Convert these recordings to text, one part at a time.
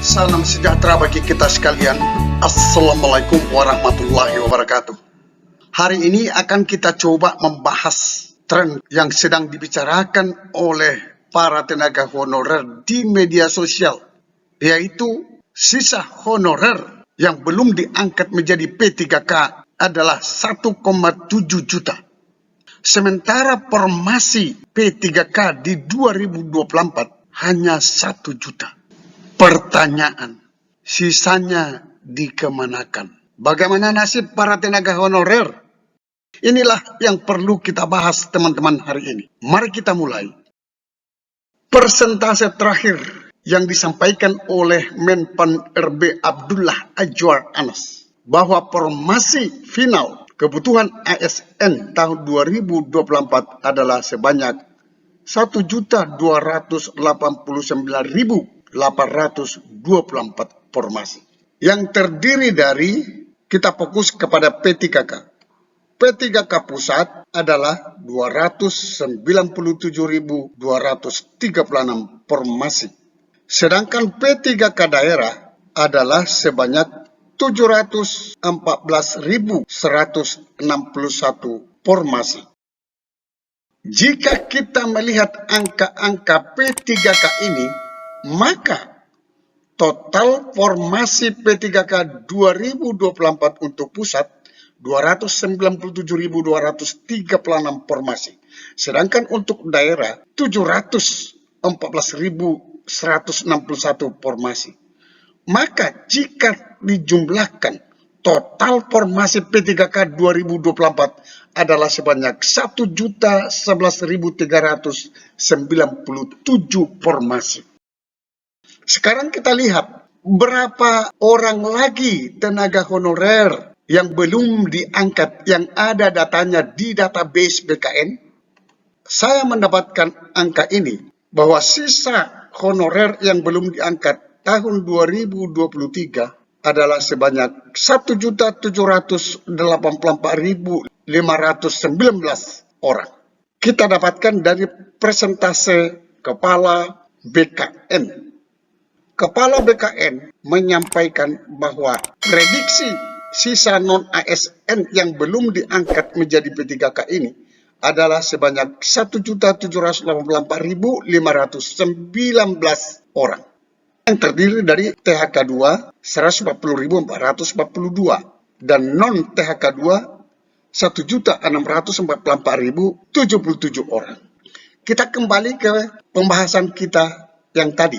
Salam sejahtera bagi kita sekalian. Assalamualaikum warahmatullahi wabarakatuh. Hari ini akan kita coba membahas tren yang sedang dibicarakan oleh para tenaga honorer di media sosial, yaitu sisa honorer yang belum diangkat menjadi P3K adalah 1,7 juta. Sementara formasi P3K di 2024 hanya 1 juta. Pertanyaan, sisanya dikemanakan? Bagaimana nasib para tenaga honorer? Inilah yang perlu kita bahas teman-teman hari ini. Mari kita mulai. Persentase terakhir yang disampaikan oleh Menpan RB Abdullah Azwar Anas bahwa formasi final kebutuhan ASN tahun 2024 adalah sebanyak 1.289.824 formasi. Yang terdiri dari, kita fokus kepada P3K. P3K pusat adalah 297.236 formasi. Sedangkan P3K daerah adalah sebanyak 714.161 formasi. Jika kita melihat angka-angka P3K ini, maka total formasi P3K 2024 untuk pusat 297.236 formasi. Sedangkan untuk daerah 714.161 formasi. Maka jika dijumlahkan total formasi P3K 2024 adalah sebanyak 1.011.397 formasi. Sekarang kita lihat berapa orang lagi tenaga honorer yang belum diangkat, yang ada datanya di database BKN. Saya mendapatkan angka ini bahwa sisa honorer yang belum diangkat tahun 2023 adalah sebanyak 1.784.519 orang. Kita dapatkan dari persentase kepala BKN. Kepala BKN menyampaikan bahwa prediksi sisa non-ASN yang belum diangkat menjadi P3K ini adalah sebanyak 1.784.519 orang. Yang terdiri dari THK 2 140.442 dan non-THK 2 1.644.077 orang. Kita kembali ke pembahasan kita yang tadi.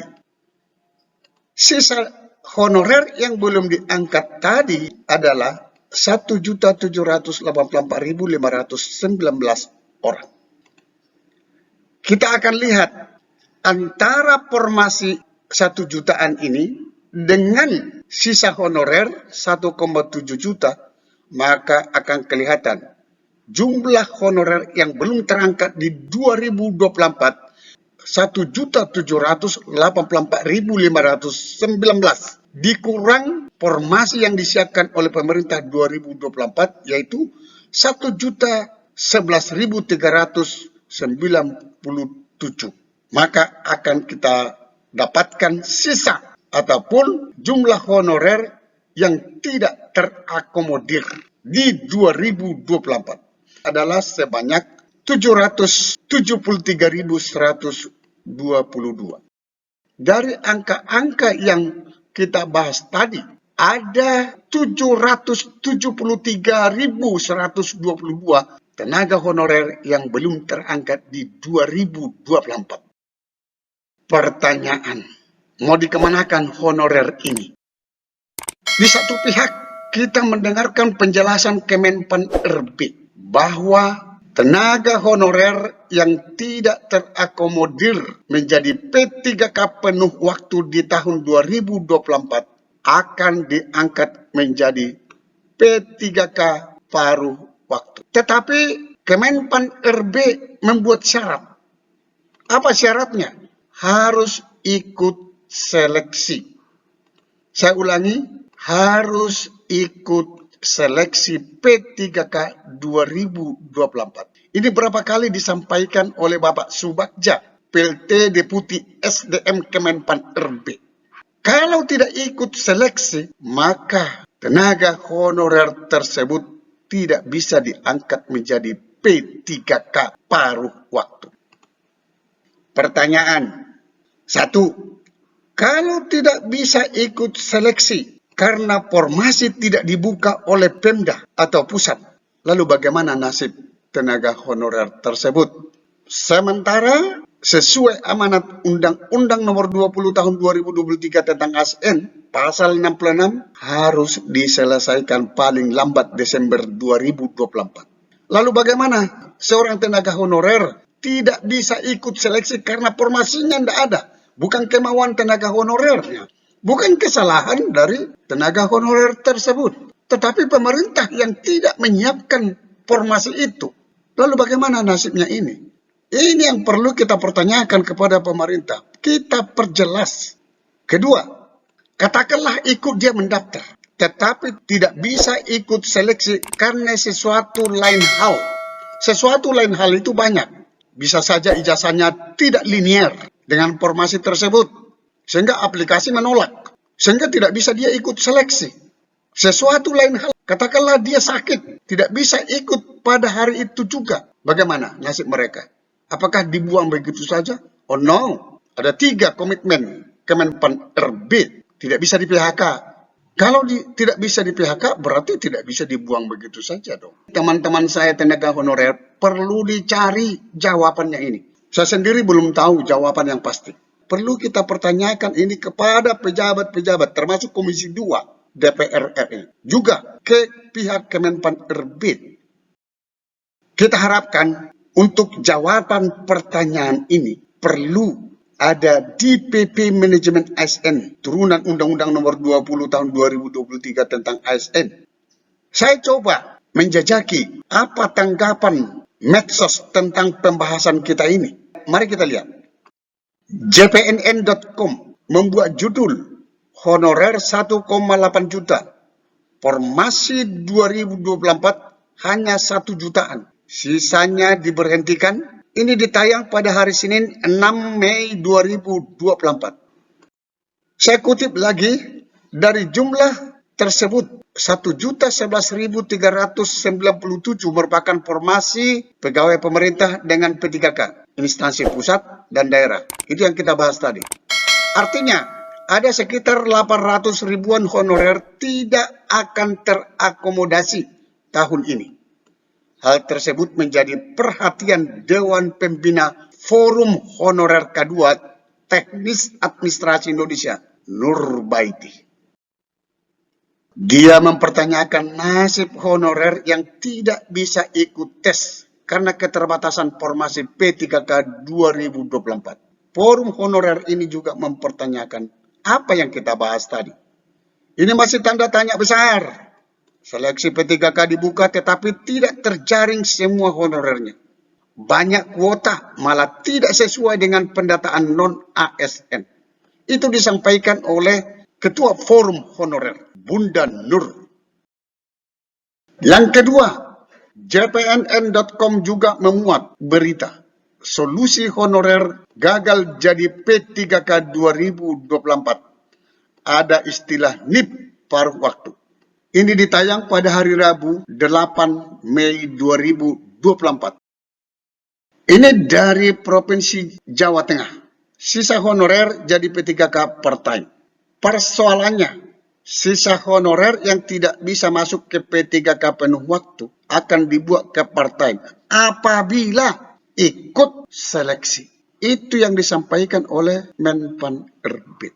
Sisa honorer yang belum diangkat tadi adalah 1.784.519 orang. Kita akan lihat antara formasi 1 jutaan ini dengan sisa honorer 1,7 juta, maka akan kelihatan jumlah honorer yang belum terangkat di 2024 1.784.519 dikurang formasi yang disiapkan oleh pemerintah 2024 yaitu 1.011.397. Maka akan kita dapatkan sisa ataupun jumlah honorer yang tidak terakomodir di 2024 adalah sebanyak 773.122. Dari angka-angka yang kita bahas tadi, ada 773.122 tenaga honorer yang belum terangkat di 2024. Pertanyaan, mau dikemanakan honorer ini? Di satu pihak, kita mendengarkan penjelasan Kemenpan RB bahwa tenaga honorer yang tidak terakomodir menjadi P3K penuh waktu di tahun 2024 akan diangkat menjadi P3K paruh waktu. Tetapi Kemenpan RB membuat syarat. Apa syaratnya? Harus ikut seleksi. Saya ulangi, harus ikut seleksi P3K 2024. Ini berapa kali disampaikan oleh Bapak Subagja, PLT Deputi SDM Kemenpan RB. Kalau tidak ikut seleksi, maka tenaga honorer tersebut tidak bisa diangkat menjadi P3K paruh waktu. Pertanyaan 1. Kalau tidak bisa ikut seleksi karena formasi tidak dibuka oleh Pemda atau pusat, lalu bagaimana nasib tenaga honorer tersebut? Sementara sesuai amanat Undang-Undang Nomor 20 Tahun 2023 tentang ASN, Pasal 66 harus diselesaikan paling lambat Desember 2024. Lalu bagaimana seorang tenaga honorer tidak bisa ikut seleksi karena formasinya tidak ada? Bukan kemauan tenaga honorernya, bukan kesalahan dari tenaga honorer tersebut, tetapi pemerintah yang tidak menyiapkan formasi itu. Lalu bagaimana nasibnya ini? Ini yang perlu kita pertanyakan kepada pemerintah. Kita perjelas. Kedua, katakanlah ikut dia mendaftar, tetapi tidak bisa ikut seleksi karena sesuatu lain hal. Sesuatu lain hal itu banyak. Bisa saja ijazahnya tidak linear dengan formasi tersebut, sehingga aplikasi menolak, sehingga tidak bisa dia ikut seleksi. Sesuatu lain hal, katakanlah dia sakit, tidak bisa ikut pada hari itu juga. Bagaimana nasib mereka? Apakah dibuang begitu saja? Oh no, ada 3 komitmen Kemenpan RB, tidak bisa di PHK. Kalau tidak bisa di PHK, berarti tidak bisa dibuang begitu saja dong. Teman-teman saya tenaga honorer perlu dicari jawabannya ini. Saya sendiri belum tahu jawaban yang pasti. Perlu kita pertanyakan ini kepada pejabat-pejabat, termasuk Komisi 2 DPR RI. Juga ke pihak Kemenpan RB. Kita harapkan untuk jawaban pertanyaan ini perlu ada di PP Manajemen ASN, turunan Undang-Undang Nomor 20 Tahun 2023 tentang ASN. Saya coba menjajaki apa tanggapan medsos tentang pembahasan kita ini. Mari kita lihat. jpnn.com membuat judul honorer 1,8 juta. Formasi 2024 hanya 1 jutaan. Sisanya diberhentikan. Ini ditayang pada hari Senin 6 Mei 2024. Saya kutip lagi dari jumlah tersebut 1.011.397 merupakan formasi pegawai pemerintah dengan P3K, instansi pusat dan daerah. Itu yang kita bahas tadi. Artinya ada sekitar 800 ribuan honorer tidak akan terakomodasi tahun ini. Hal tersebut menjadi perhatian Dewan Pembina Forum Honorer K2 Teknis Administrasi Indonesia, Nurbaiti. Dia mempertanyakan nasib honorer yang tidak bisa ikut tes karena keterbatasan formasi P3K 2024. Forum honorer ini juga mempertanyakan apa yang kita bahas tadi. Ini masih tanda tanya besar. Seleksi P3K dibuka tetapi tidak terjaring semua honorernya. Banyak kuota malah tidak sesuai dengan pendataan non-ASN. Itu disampaikan oleh Ketua Forum Honorer, Bunda Nur. Yang kedua, jpnn.com juga memuat berita solusi honorer gagal jadi P3K 2024. Ada istilah NIP paruh waktu. Ini ditayang pada hari Rabu 8 Mei 2024. Ini dari Provinsi Jawa Tengah. Sisa honorer jadi P3K part-time. Persoalannya, sisa honorer yang tidak bisa masuk ke P3K penuh waktu akan dibuat ke part-time apabila ikut seleksi. Itu yang disampaikan oleh Menpan RB.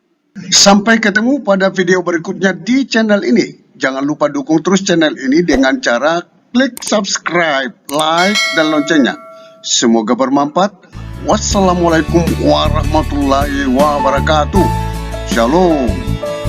Sampai ketemu pada video berikutnya di channel ini. Jangan lupa dukung terus channel ini dengan cara klik subscribe, like, dan loncengnya. Semoga bermanfaat. Wassalamualaikum warahmatullahi wabarakatuh. Shalom.